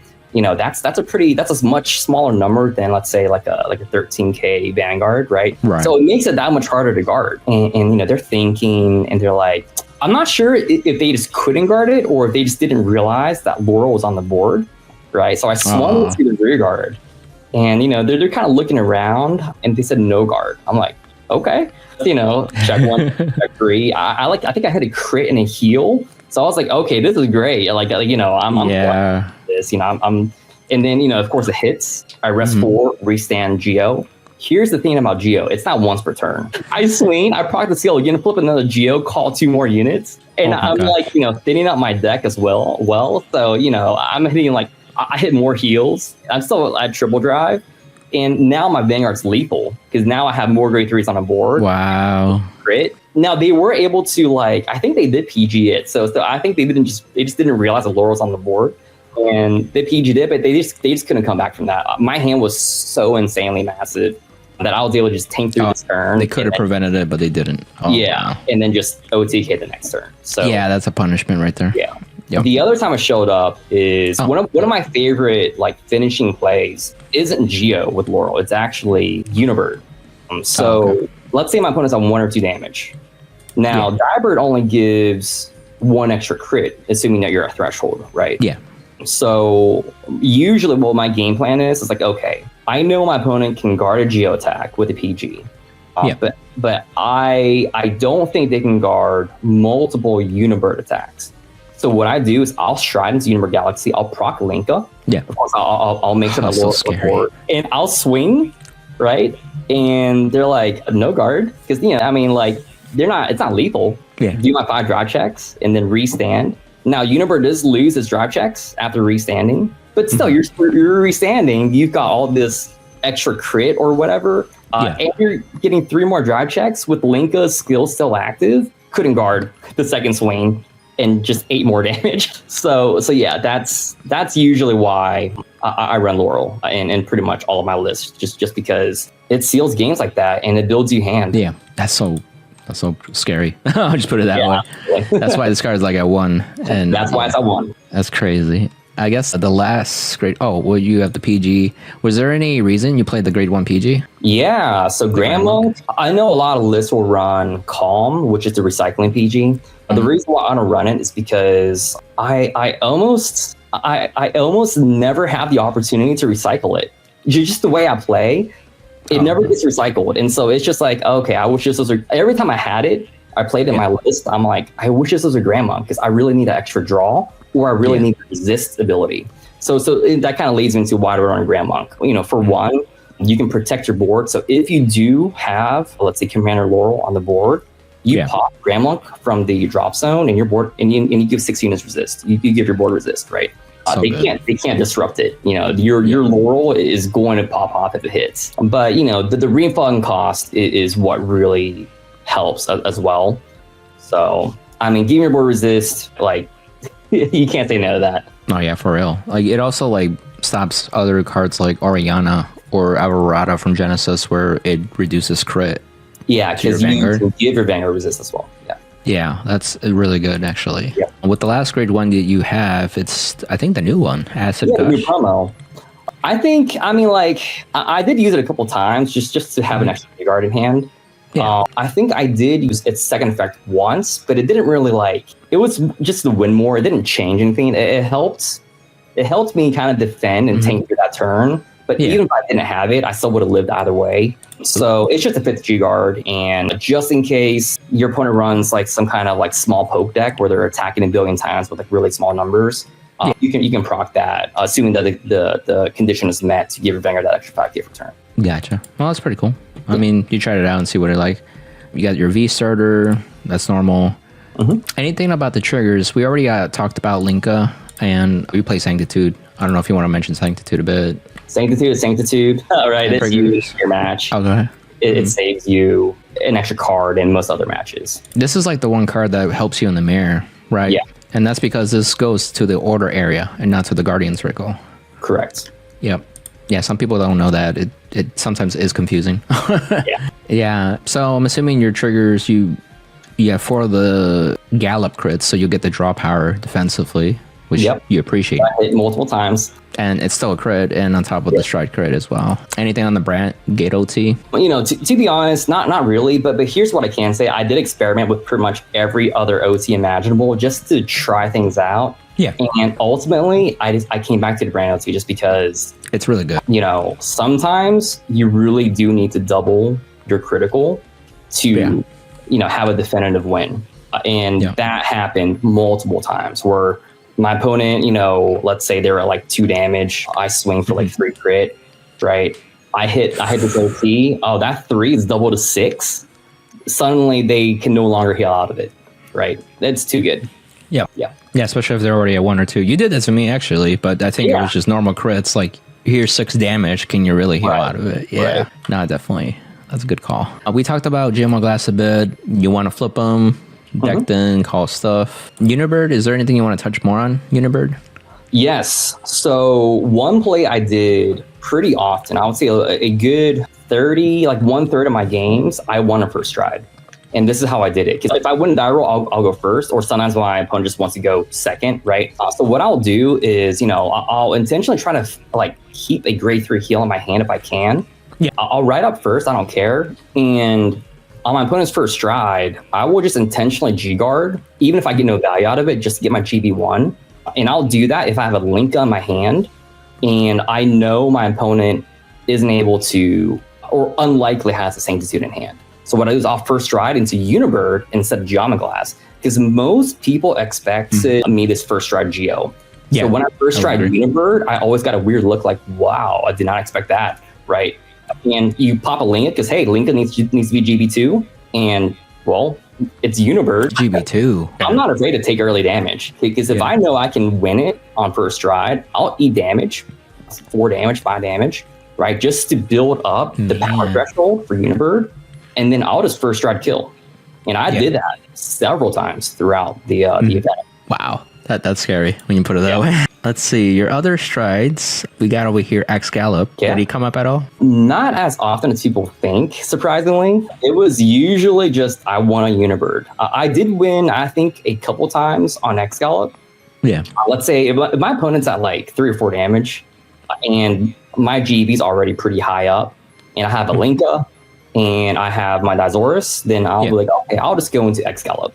Speaker 2: that's a much smaller number than, let's say, like a 13k Vanguard, right? So it makes it that much harder to guard. And they're thinking, and they're like, I'm not sure if they just couldn't guard it or if they just didn't realize that Laurel was on the board, right? So I swung to the rear guard, and they're kind of looking around, and they said no guard. I'm like, okay, check 1, check 3. I think I had a crit and a heal, so I was like, okay, this is great. I'm this, I'm, and then of course it hits. I rest 4, restand Geo. Here's the thing about Geo. It's not once per turn. I swing, I proc the skill again, flip another Geo, call 2 more units. And I'm like, thinning out my deck as well. So, I'm hitting I hit more heals. I'm still at triple drive. And now my Vanguard's lethal because now I have more grade 3s on the board.
Speaker 1: Wow.
Speaker 2: Crit. Now they were able to I think they did PG it. So I think they just didn't realize the Laurel's on the board. And they PG'd it, but they just couldn't come back from that. My hand was so insanely massive that I was able to just tank through this turn.
Speaker 1: They could have prevented it, but they didn't.
Speaker 2: And then just OTK the next turn. So
Speaker 1: that's a punishment right there.
Speaker 2: Yeah. Yep. The other time it showed up is one of my favorite finishing plays isn't Geo with Laurel. It's actually Unibird. Let's say my opponent's on 1 or 2 damage. Now Dibird only gives 1 extra crit, assuming that you're a threshold, right?
Speaker 1: Yeah.
Speaker 2: So usually what my game plan is okay, I know my opponent can guard a Geo attack with a PG. But I don't think they can guard multiple Unibird attacks. So what I do is I'll stride into Unibird Galaxy. I'll proc Linka.
Speaker 1: Yeah.
Speaker 2: Of course, I'll make sure
Speaker 1: so scary.
Speaker 2: and I'll swing, right? And they're like, no guard, because I mean, like it's not lethal.
Speaker 1: Yeah.
Speaker 2: Do my 5 drive checks and then restand. Now Unibird does lose his drive checks after restanding, but still, you're restanding. You've got all this extra crit or whatever. And you're getting 3 more drive checks with Linka's skill still active. Couldn't guard the second swing and just 8 more damage. So yeah, that's usually why I run Laurel and pretty much all of my lists, just because it seals games like that and it builds you hand.
Speaker 1: Yeah, that's so scary. I'll just put it that way. That's why this card is like at 1, and
Speaker 2: that's why it's at 1.
Speaker 1: That's crazy. I guess the last grade. Oh, well, you have the PG. Was there any reason you played the grade 1 PG?
Speaker 2: Yeah, so Grand Monk, I know a lot of lists will run Calm, which is the recycling PG. The reason why I don't run it is because I almost never have the opportunity to recycle it. Just the way I play, it never gets recycled. And so it's just like, okay, I wish this was every time I had it, I played in my list, I'm like, I wish this was a Grand Monk because I really need an extra draw, or I really need resist ability. So that kind of leads me into why do I run Grand Monk. For one, you can protect your board. So if you do have, let's say, Commander Laurel on the board, you pop Grand Monk from the drop zone and your board, and you give 6 units resist. You give your board resist, right? They can't disrupt it. Your Laurel is going to pop off if it hits. But the refund cost is what really helps as well. So I mean, giving your board resist, like you can't say no to that.
Speaker 1: Oh yeah, for real. Like it also like stops other cards like Oriana or Aurora from Genesis where it reduces crit.
Speaker 2: Yeah, because you can give your Vanguard resist as well.
Speaker 1: Yeah, that's really good actually.
Speaker 2: Yeah.
Speaker 1: With the last grade 1 that you have, it's I think the new one, Acid Gush.
Speaker 2: The new promo. I did use it a couple times just to have an extra guard in hand. Yeah. I think I did use its second effect once, but it didn't really it was just to win more. It didn't change anything. It helped me kind of defend and tank through that turn. But even if I didn't have it, I still would have lived either way. So it's just a 5th G guard, and just in case your opponent runs like some kind of like small poke deck where they're attacking a billion times with like really small numbers, you can proc that, assuming that the condition is met to give your Vanguard that extra 5k per turn.
Speaker 1: Gotcha. Well, that's pretty cool. I mean, you tried it out and see what it like. You got your V starter. That's normal. Anything about the triggers? We already talked about Linka, and we play Sanctitude. I don't know if you want to mention Sanctitude a bit.
Speaker 2: Sanctitude. All right, it's used in your match.
Speaker 1: Oh, go ahead.
Speaker 2: It saves you an extra card in most other matches.
Speaker 1: This is like the one card that helps you in the mirror, right? Yeah. And that's because this goes to the order area and not to the Guardian Circle.
Speaker 2: Correct.
Speaker 1: Yep. Yeah, some people don't know that. It sometimes is confusing. Yeah. So I'm assuming your triggers, you have 4 of the Gallop crits, so you'll get the draw power defensively, which you appreciate.
Speaker 2: I hit multiple times.
Speaker 1: And it's still a crit, and on top of the stride crit as well. Anything on the Brant Gate OT?
Speaker 2: To be honest, not really, but here's what I can say. I did experiment with pretty much every other OT imaginable just to try things out.
Speaker 1: Yeah.
Speaker 2: And ultimately, I came back to the Brant OT just because
Speaker 1: it's really good.
Speaker 2: Sometimes you really do need to double your critical to, have a definitive win. And that happened multiple times where my opponent, let's say they're at like 2 damage. I swing for like 3 crit, right? I hit this OT. Oh, that 3 is double to 6. Suddenly they can no longer heal out of it, right? That's too good.
Speaker 1: Yeah, especially if they're already at 1 or 2. You did that to me actually, but I think it was just normal crits. Like here's 6 damage. Can you really heal out of it? Yeah, no, definitely. That's a good call. We talked about GMO Glass a bit. You want to flip them. Decked in, call stuff. Unibird, is there anything you want to touch more on Unibird?
Speaker 2: Yes. So one play I did pretty often, I would say a good 30, like 1/3 of my games, I won a first stride. And this is how I did it. Because if I win die roll, I'll go first. Or sometimes my opponent just wants to go second, right? So what I'll do is, I'll intentionally try to keep a grade 3 heal in my hand if I can. Yeah. I'll ride up first, I don't care. And on my opponent's first stride, I will just intentionally G-guard, even if I get no value out of it, just to get my GB1. And I'll do that if I have a Linka in my hand, and I know my opponent isn't able to, or unlikely has the Sanctitude in hand. So what I do is I'll first stride into Unibird instead of Geomaglass, because most people expect me this first stride Geo.
Speaker 1: Yeah,
Speaker 2: so when I first tried Unibird, I always got a weird look like, wow, I did not expect that, right? And you pop a Lincoln because, hey, Lincoln needs to be GB2, and, well, it's Unibird.
Speaker 1: GB2.
Speaker 2: I'm not afraid to take early damage, because if I know I can win it on first stride, I'll eat damage, 4 damage, 5 damage, right? Just to build up the power threshold for Unibird, and then I'll just first stride kill. And I did that several times throughout the event.
Speaker 1: Wow. That's scary when you put it that way. Let's see. Your other strides, we got over here Excalibur.
Speaker 2: Yeah.
Speaker 1: Did he come up at all?
Speaker 2: Not as often as people think, surprisingly. It was usually just I won a Unibird. I did win, I think, a couple times on Excalibur.
Speaker 1: Yeah.
Speaker 2: Let's say if my opponent's at like 3 or 4 damage, and my GB's already pretty high up, and I have a Linka, and I have my Dizoris, then I'll be like, okay, I'll just go into Excalibur.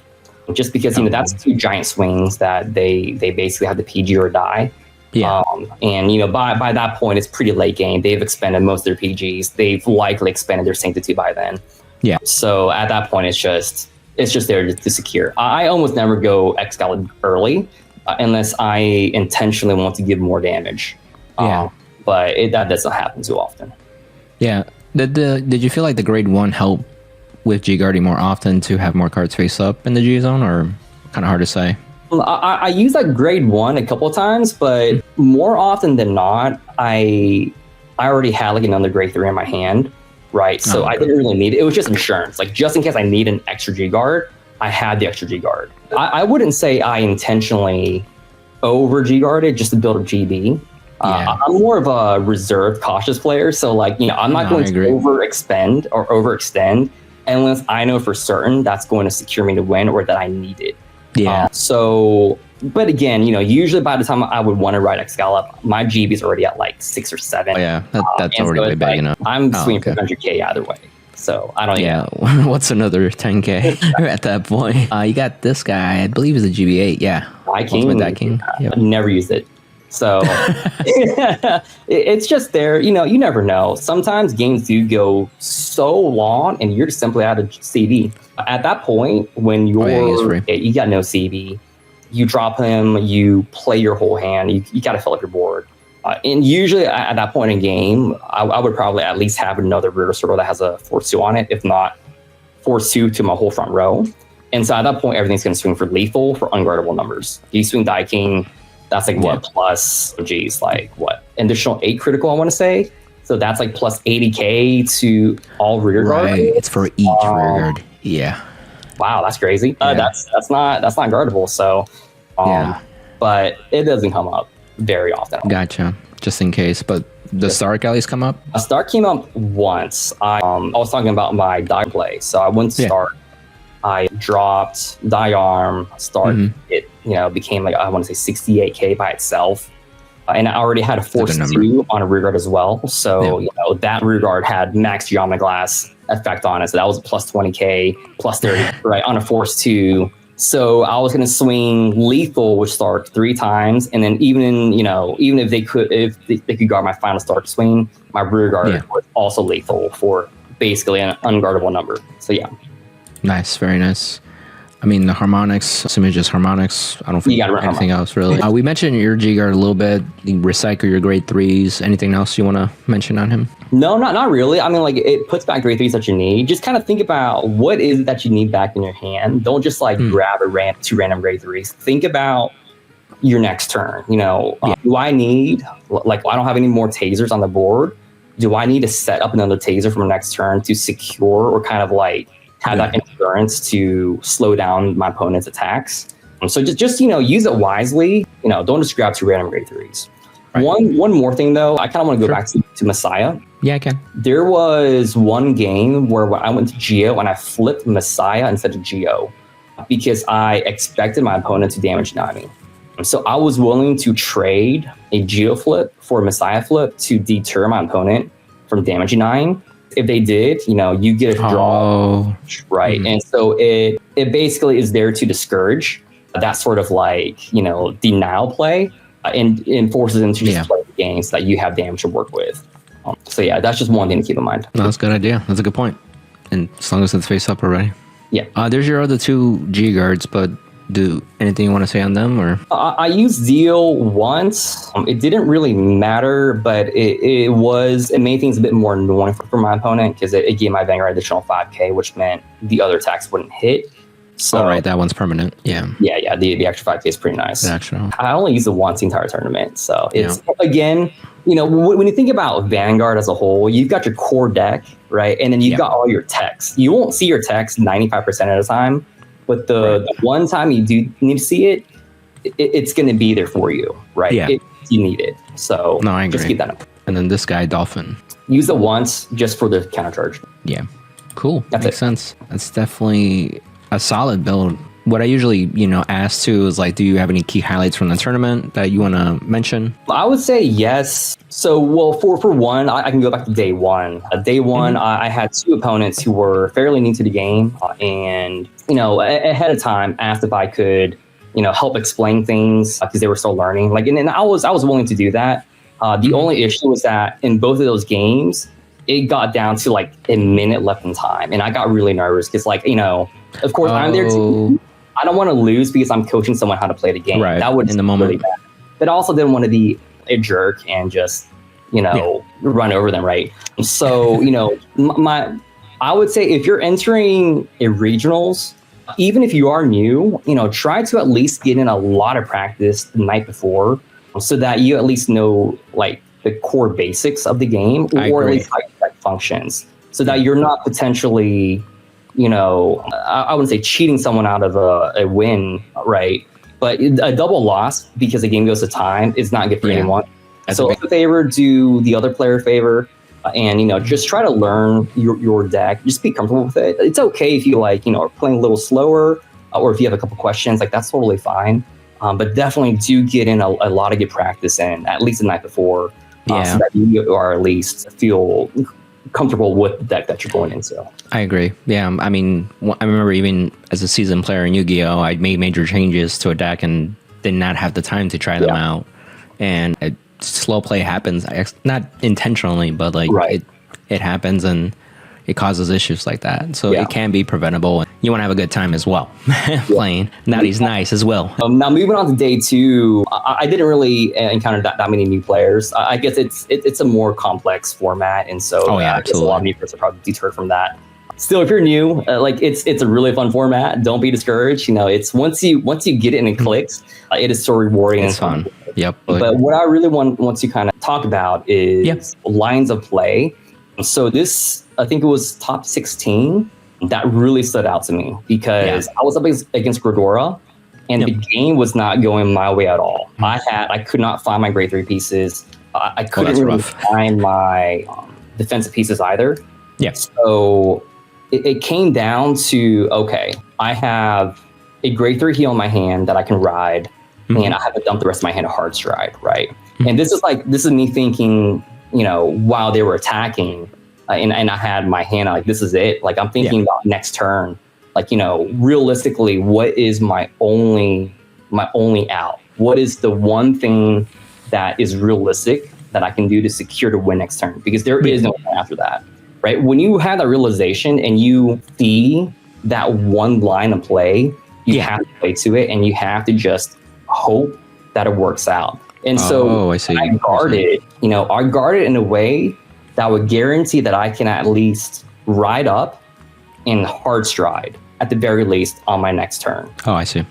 Speaker 2: Just because, you know, that's 2 giant swings that they basically have to PG or die. Yeah. And, you know, by that point, it's pretty late game. They've expended most of their PGs. They've likely expended their Sanctitude by then. Yeah. So at that point, it's just there to secure. I almost never go Excalibur early unless I intentionally want to give more damage. But that doesn't happen too often. Yeah.
Speaker 1: Did you feel like the grade 1 helped with G guarding more often to have more cards face up in the G zone, or kind of hard to say?
Speaker 2: I use that grade 1 a couple of times, but more often than not, I already had like another grade 3 in my hand, right? So I didn't really need it. It was just insurance. Like, just in case I need an extra G guard, I had the extra G guard. I wouldn't say I intentionally over G guarded just to build a GB. I'm more of a reserved, cautious player. So, like, you know, I'm not going to overexpend or overextend unless I know for certain that's going to secure me to win or that I need it. Yeah. But again, you know, usually by the time I would want to ride Excalibur, my GB is already at like 6 or 7.
Speaker 1: Oh, yeah, that's already way big enough.
Speaker 2: I'm swinging for 100K either way. So I don't
Speaker 1: even. What's another 10K at that point? You got this guy, I believe is a GB8. Yeah.
Speaker 2: King. I've never used it. So it's just there, you know, you never know. Sometimes games do go so long and you're just simply out of CB. At that point, when you got no CB, you drop him, you play your whole hand, you got to fill up your board. And usually at that point in game, I would probably at least have another rear circle that has a Force 2 on it, if not Force 2 to my whole front row. And so at that point, everything's going to swing for lethal for unguardable numbers. You swing Die King, that's like what plus, additional 8 critical, I want to say. So that's like plus 80K to all rear guard.
Speaker 1: Right, it's for each rear guard. Yeah.
Speaker 2: Wow, that's crazy. That's not guardable. So, but it doesn't come up very often.
Speaker 1: Gotcha. Just in case. But the Stark at least come up?
Speaker 2: A Stark came up once. I was talking about my die play. So I went to Stark. I dropped Die Arm, Stark. It, you know, became like, I want to say 68K by itself. And I already had a Force 2 on a rear guard as well. So, you know, that rear guard had max Geomaglass effect on it. So that was plus 20K, plus 30, right, on a Force 2. So I was going to swing lethal with Stark 3 times. And then even if they could guard my final Stark swing, my rear guard was also lethal for basically an unguardable number. So, yeah.
Speaker 1: Nice, very nice. I mean, the harmonics, assuming just harmonics, I don't think anything else really. We mentioned your G-Guard a little bit, you recycle your grade 3s. Anything else you want to mention on him?
Speaker 2: No, not really. I mean, like, it puts back grade 3s that you need. Just kind of think about what is it that you need back in your hand. Don't just like grab two random grade 3s. Think about your next turn. You know, do I need, like, I don't have any more tasers on the board. Do I need to set up another taser for my next turn to secure or kind of like have that endurance to slow down my opponent's attacks? So just you know, use it wisely. You know, don't just grab 2 random grade 3s. Right. One more thing though, I kind of want to go back to Messiah.
Speaker 1: Yeah, I can.
Speaker 2: There was one game where I went to Geo and I flipped Messiah instead of Geo because I expected my opponent to damage 9 me. So I was willing to trade a Geo flip for a Messiah flip to deter my opponent from damaging 9. If they did, you know, you get a draw, right? And so it basically is there to discourage that sort of like, you know, denial play and forces them to just play the games that you have damage to work with. So yeah, that's just one thing to keep in mind.
Speaker 1: No, that's a good idea. That's a good point. And as long as it's face up already.
Speaker 2: Yeah.
Speaker 1: There's your other two G guards, but do anything you want to say on them, or?
Speaker 2: I used Zeal once. It didn't really matter, but it made things a bit more annoying for my opponent because it gave my Vanguard additional 5k, which meant the other attacks wouldn't hit. So,
Speaker 1: all right, that one's permanent. Yeah.
Speaker 2: Yeah. The extra 5k is pretty nice.
Speaker 1: The extra.
Speaker 2: I only used it once the entire tournament, so it's again, when you think about Vanguard as a whole, you've got your core deck, right, and then you've got all your techs. You won't see your techs 95% of the time. But the one time you do need to see it, it's going to be there for you, right?
Speaker 1: Yeah.
Speaker 2: You need it. So
Speaker 1: no, I agree.
Speaker 2: Just keep that up.
Speaker 1: And then this guy, Dolphin.
Speaker 2: Use it once just for the counter charge.
Speaker 1: Yeah. Cool.
Speaker 2: Makes
Speaker 1: sense. That's definitely a solid build. What I usually, ask too is like, do you have any key highlights from the tournament that you want to mention?
Speaker 2: I would say yes. So, well, for one, I can go back to day one. Day one, I had two opponents who were fairly new to the game, and ahead of time asked if I could, help explain things because they were still learning. Like, and I was willing to do that. The only issue was that in both of those games, it got down to like a minute left in time, and I got really nervous because, like, of course, I'm there too. I don't want to lose because I'm coaching someone how to play the game.
Speaker 1: Right.
Speaker 2: That would
Speaker 1: in the moment.
Speaker 2: Really bad. But I also didn't want to be a jerk and just, run over them, right? So, I would say if you're entering a regionals, even if you are new, try to at least get in a lot of practice the night before so that you at least know like the core basics of the game, or at least how it functions, so that you're not potentially I wouldn't say cheating someone out of a win, right? But a double loss because the game goes to time is not good for anyone. So if a favor, do the other player a favor, and just try to learn your deck. Just be comfortable with it. It's okay if you are playing a little slower, or if you have a couple questions, like that's totally fine. But definitely do get in a lot of good practice in at least the night before, so that you are at least feel comfortable with the deck that you're going into. I
Speaker 1: agree. Yeah, I mean, I remember even as a seasoned player in Yu-Gi-Oh, I made major changes to a deck and did not have the time to try them out. And slow play happens, not intentionally, but like it happens, and it causes issues like that. So it can be preventable. You want to have a good time as well playing. Naughty's nice as well.
Speaker 2: Now moving on to day two, I didn't really encounter that many new players. I guess it's a more complex format, and so I guess a lot of new players are probably deterred from that. Still, if you're new, it's a really fun format. Don't be discouraged. It's once you get it and it clicks, it is so rewarding.
Speaker 1: It's
Speaker 2: and
Speaker 1: fun. Yep.
Speaker 2: But what I really want to kind of talk about is lines of play. So this, I think it was top 16, that really stood out to me because I was up against Gridora, and the game was not going my way at all. I could not find my grade 3 pieces. I couldn't really find my defensive pieces either.
Speaker 1: Yeah.
Speaker 2: So it came down to, okay, I have a grade 3 heal in my hand that I can ride, and I have to dump the rest of my hand to hard stride, right? And this is me thinking, while they were attacking, and I had my hand like, this is it. Like, I'm thinking about next turn. Like, realistically, what is my only out? What is the one thing that is realistic that I can do to secure to win next turn? Because there is no plan after that, right? When you have that realization and you see that one line of play, you have to play to it, and you have to just hope that it works out. And so I guarded in a way that would guarantee that I can at least ride up and hard stride at the very least on my next turn.
Speaker 1: Oh, I see.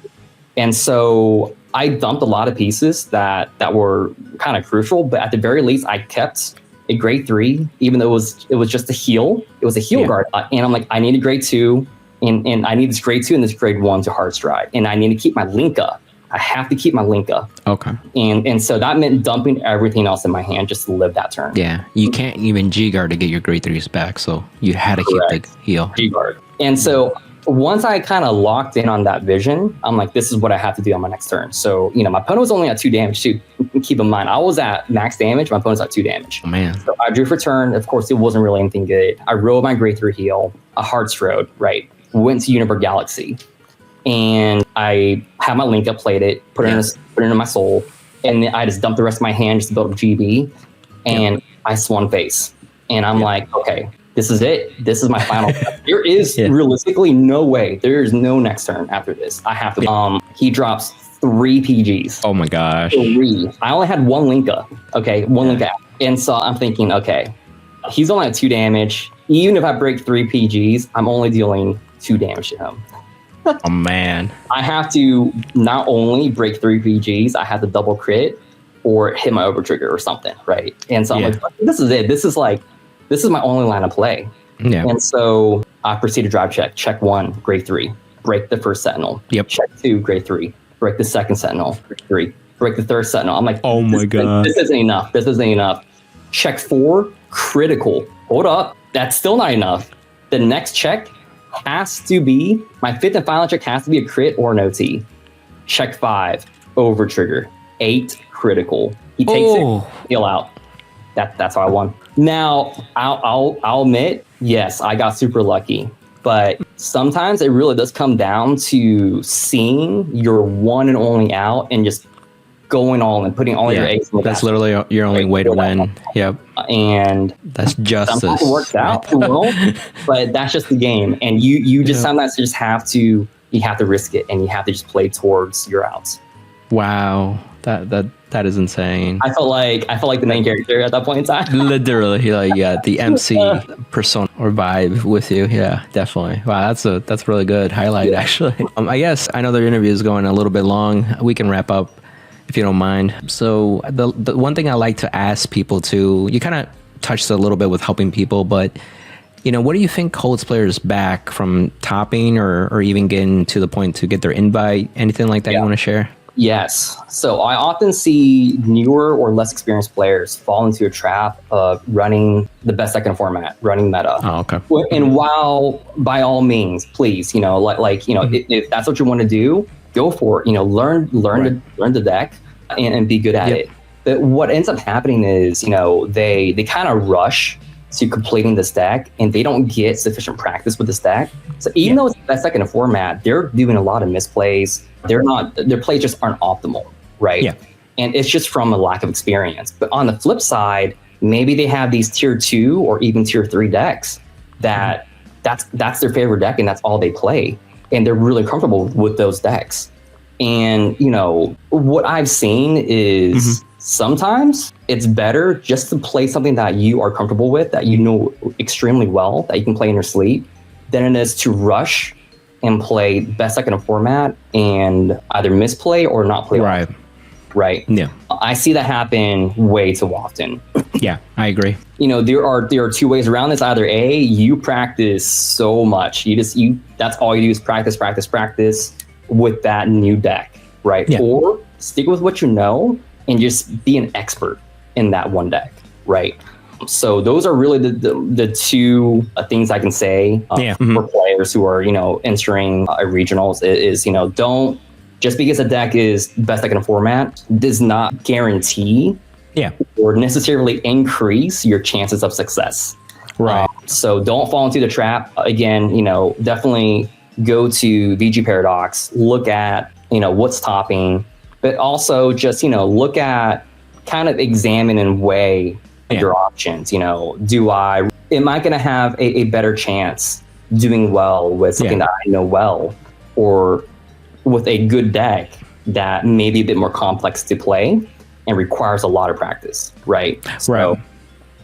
Speaker 2: And so I dumped a lot of pieces that were kind of crucial, but at the very least I kept a grade 3, even though it was just a heal. It was a heal guard. And I'm like, I need a grade 2, and I need this grade 2 and this grade 1 to hard stride. And I need to keep my Linka. I have to keep my Linka.
Speaker 1: Okay.
Speaker 2: And so that meant dumping everything else in my hand just to live that turn.
Speaker 1: Yeah. You can't even G-guard to get your grade 3s back, so you had to keep the heal.
Speaker 2: G-guard. And so once I kind of locked in on that vision, I'm like, this is what I have to do on my next turn. So, my opponent was only at 2 damage too. Keep in mind, I was at max damage. My opponent's at 2 damage.
Speaker 1: Oh, man.
Speaker 2: So I drew for turn. Of course, it wasn't really anything good. I rolled my grade 3 heal, a hard strode, right? Went to Universe Galaxy. And I had my link up, played it, put it into my soul, and then I just dumped the rest of my hand just to build up GB. and I swung face. And I'm like, okay, this is it. This is my final. There is realistically no way. There is no next turn after this. I have to. He drops 3 PGs.
Speaker 1: Oh my gosh.
Speaker 2: 3. I only had 1 Linka. Okay, 1 Linka. And so I'm thinking, okay, he's only at 2 damage. Even if I break 3 PGs, I'm only dealing 2 damage to him.
Speaker 1: Oh man.
Speaker 2: I have to not only break 3 PGs, I have to double crit or hit my over trigger or something, right? And so I'm like, this is it. This is my only line of play.
Speaker 1: Yeah.
Speaker 2: And so I proceed to drive check. Check 1, grade 3. Break the first sentinel.
Speaker 1: Yep.
Speaker 2: Check 2, grade 3. Break the second sentinel. Grade 3. Break the third sentinel. I'm like,
Speaker 1: oh my god.
Speaker 2: This isn't enough. This isn't enough. Check 4, critical. Hold up. That's still not enough. The next check has to be, my 5th and final check has to be a crit or an OT. Check 5, over trigger. 8, critical. He takes it, heal out. That's how I won. Now, I'll admit, yes, I got super lucky. But sometimes it really does come down to seeing your one and only out and just going all and putting all your eggs in the
Speaker 1: That's
Speaker 2: basket.
Speaker 1: Literally your only way to win. Yep.
Speaker 2: And
Speaker 1: that's justice.
Speaker 2: Sometimes it works out, but that's just the game. And you just sometimes just have to risk it, and you have to just play towards your outs.
Speaker 1: Wow. That is insane.
Speaker 2: I felt like the main character at that point in time.
Speaker 1: Literally, like the MC persona or vibe with you. Yeah, definitely. Wow, that's really good highlight actually. I guess I know the interview is going a little bit long. We can wrap up if you don't mind. So the one thing I like to ask people too, you kind of touched a little bit with helping people, but what do you think holds players back from topping or even getting to the point to get their invite? Anything like that you want to share?
Speaker 2: Yes. So I often see newer or less experienced players fall into a trap of running the best second format, running meta.
Speaker 1: Oh, okay.
Speaker 2: And while by all means, please, if that's what you want to do, go for it. Learn the deck and be good at it. But what ends up happening is, they kind of rush to completing this deck, and they don't get sufficient practice with this deck. So even though it's the best second format, they're doing a lot of misplays. Their plays just aren't optimal, right? Yeah. And it's just from a lack of experience. But on the flip side, maybe they have these tier 2 or even tier 3 decks that's their favorite deck, and that's all they play. And they're really comfortable with those decks. And, what I've seen is sometimes it's better just to play something that you are comfortable with, that you know extremely well, that you can play in your sleep, than it is to rush and play best second format and either misplay or not play. Right. Yeah. I see that happen way too often.
Speaker 1: Yeah, I agree.
Speaker 2: There are 2 ways around this. Either A, you practice so much. That's all you do is practice with that new deck, right? Yeah. Or stick with what you know and just be an expert in that one deck, right? So those are really the 2 things I can say for players who are, entering regionals is, don't, just because a deck is best deck in a format does not guarantee or necessarily increase your chances of success.
Speaker 1: Right.
Speaker 2: So don't fall into the trap. Again, definitely go to VG Paradox, look at, what's topping, but also just, look at, kind of examine and weigh your options. Am I going to have a better chance doing well with something that I know well, or with a good deck that may be a bit more complex to play and requires a lot of practice, right? So,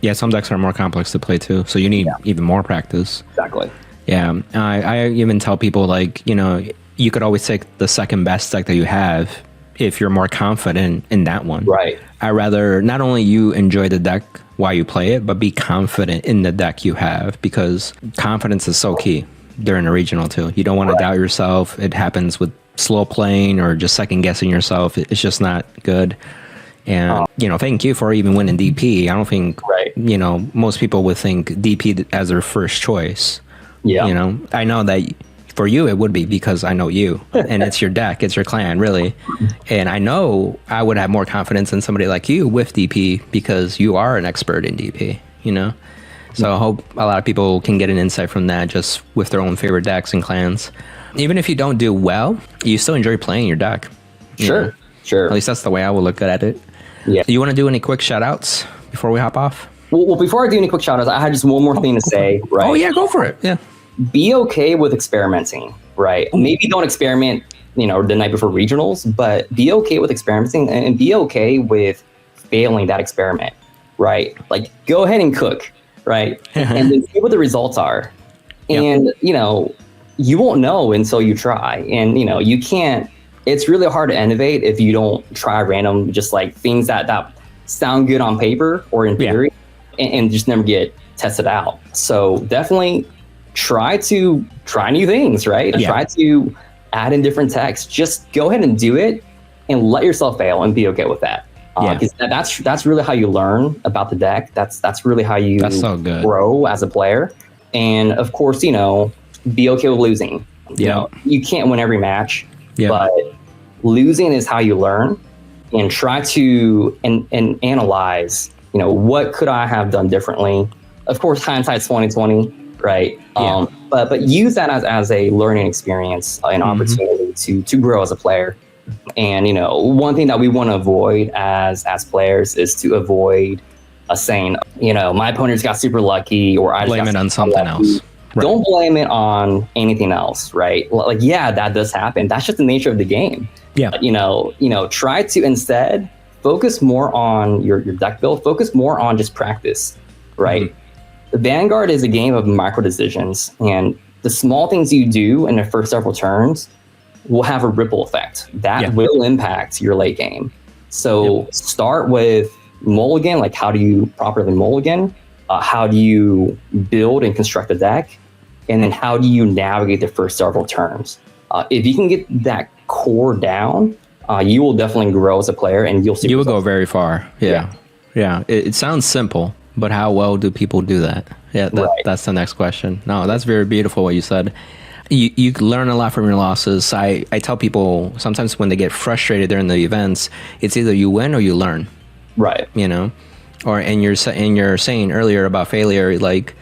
Speaker 1: yeah, some decks are more complex to play too, so you need even more practice.
Speaker 2: Exactly.
Speaker 1: Yeah, I even tell people, you could always take the second best deck that you have if you're more confident in that one.
Speaker 2: Right.
Speaker 1: I'd rather not only you enjoy the deck while you play it, but be confident in the deck you have, because confidence is so key during a regional too. You don't want to doubt yourself. It happens with slow playing or just second guessing yourself. It's just not good. And, thank you for even winning DP. I don't think, most people would think DP as their first choice. Yeah. I know that for you, it would be, because I know you and it's your deck, it's your clan, really. And I know I would have more confidence in somebody like you with DP, because you are an expert in DP, So I hope a lot of people can get an insight from that, just with their own favorite decks and clans. Even if you don't do well, you still enjoy playing your deck.
Speaker 2: Sure.
Speaker 1: At least that's the way I would look at it. Yeah. Do you want to do any quick shout outs before we hop off?
Speaker 2: Well, before I do any quick shout outs, I had just one more thing to say, right?
Speaker 1: Oh, yeah, go for it. Yeah.
Speaker 2: Be okay with experimenting, right? Maybe don't experiment, the night before regionals, but be okay with experimenting and be okay with failing that experiment, right? Like, go ahead and cook, right? And then see what the results are. And, you won't know until you try. And, you can't, it's really hard to innovate if you don't try random, just like things that sound good on paper or in theory and just never get tested out. So definitely try new things, right? And try to add in different texts. Just go ahead and do it and let yourself fail and be okay with that. Because that's really how you learn about the deck. That's really how you grow as a player. And of course, be okay with losing. You can't win every match, but losing is how you learn. And try to and analyze, what could I have done differently? Of course, hindsight's 2020, right? But use that as a learning experience, an opportunity to grow as a player. And one thing that we want to avoid as players is to avoid saying, my opponent got super lucky, or I
Speaker 1: blame it on something else.
Speaker 2: Right. Don't blame it on anything else, right? Like, that does happen. That's just the nature of the game. Yeah. Try to instead focus more on your deck build. Focus more on just practice, right? Vanguard is a game of micro decisions, and the small things you do in the first several turns will have a ripple effect that will impact your late game. So start with mulligan, like how do you properly mulligan? How do you build and construct a deck? And then how do you navigate the first several turns? If you can get that core down, you will definitely grow as a player, and you'll see.
Speaker 1: You will go very far. Yeah. It sounds simple, but how well do people do that? That's the next question. No, that's very beautiful what you said. You learn a lot from your losses. I tell people sometimes when they get frustrated during the events, it's either you win or you learn.
Speaker 2: Right.
Speaker 1: Or and you're saying earlier about failure, like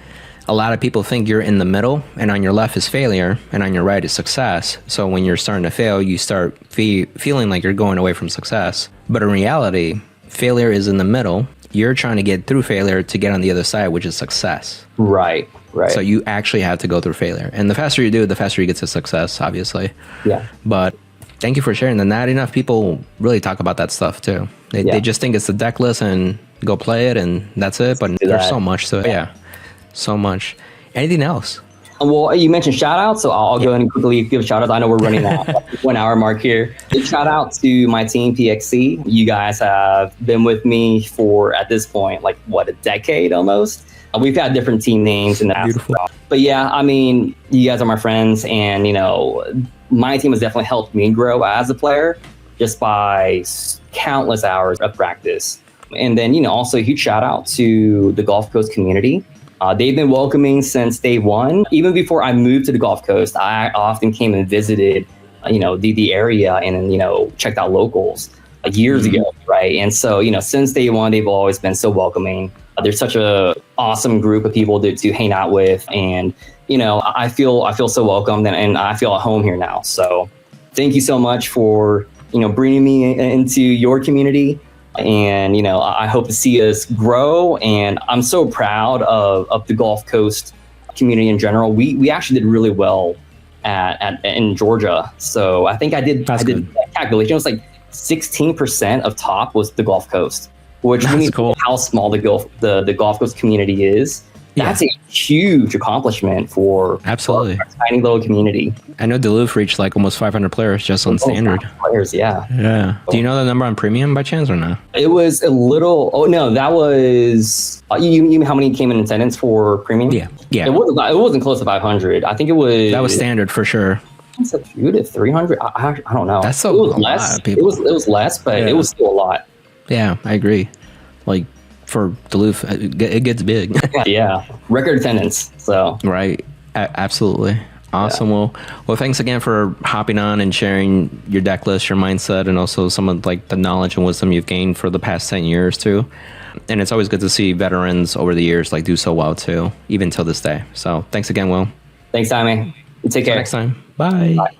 Speaker 1: a lot of people think you're in the middle, and on your left is failure, and on your right is success. So when you're starting to fail, you start feeling like you're going away from success. But in reality, failure is in the middle. You're trying to get through failure to get on the other side, which is success.
Speaker 2: Right.
Speaker 1: So you actually have to go through failure. And the faster you do it, the faster you get to success, obviously. Yeah. But thank you for sharing. And not enough people really talk about that stuff too. They just think it's the deck list and go play it and that's it. But there's so much to it. Yeah. So much. Anything else?
Speaker 2: Well, you mentioned shout outs, so I'll go ahead and quickly give shout outs. I know we're running that 1 hour mark here. Big shout out to my team, PXC. You guys have been with me for, at this point, like a decade almost. We've had different team names and that.
Speaker 1: Beautiful.
Speaker 2: But yeah, I mean, you guys are my friends, and my team has definitely helped me grow as a player just by countless hours of practice. And then, also a huge shout out to the Gulf Coast community. They've been welcoming since day one. Even before I moved to the Gulf Coast, I often came and visited, the area and, checked out locals years ago, right? And so, since day one, they've always been so welcoming. There's such a awesome group of people to hang out with. And, I feel so welcomed and I feel at home here now. So thank you so much for, bringing me into your community. And, I hope to see us grow. And I'm so proud of the Gulf Coast community in general. We actually did really well in Georgia. So I think I did that calculation. It was like 16% of top was the Gulf Coast, which means how small the Gulf Coast community is. That's a huge accomplishment for a tiny little community.
Speaker 1: I know Duluth reached like almost 500 players just on standard.
Speaker 2: Players, yeah.
Speaker 1: Do you know the number on premium by chance or not?
Speaker 2: It was a little. Oh no, that was. You mean how many came in attendance for premium?
Speaker 1: Yeah.
Speaker 2: It wasn't close to 500. I think it was.
Speaker 1: That was standard for sure.
Speaker 2: It's a few to 300. I don't know.
Speaker 1: That's so less. Lot of people.
Speaker 2: It was less, but it was still a lot.
Speaker 1: Yeah, I agree. Like. For Duluth, it gets big.
Speaker 2: Yeah, record attendance. So
Speaker 1: right, absolutely awesome. Yeah. Well, thanks again for hopping on and sharing your deck list, your mindset, and also some of like the knowledge and wisdom you've gained for the past 10 years too. And it's always good to see veterans over the years like do so well too, even till this day. So thanks again, Will.
Speaker 2: Thanks, Tommy. Take care.
Speaker 1: Next time. Bye.
Speaker 2: Bye.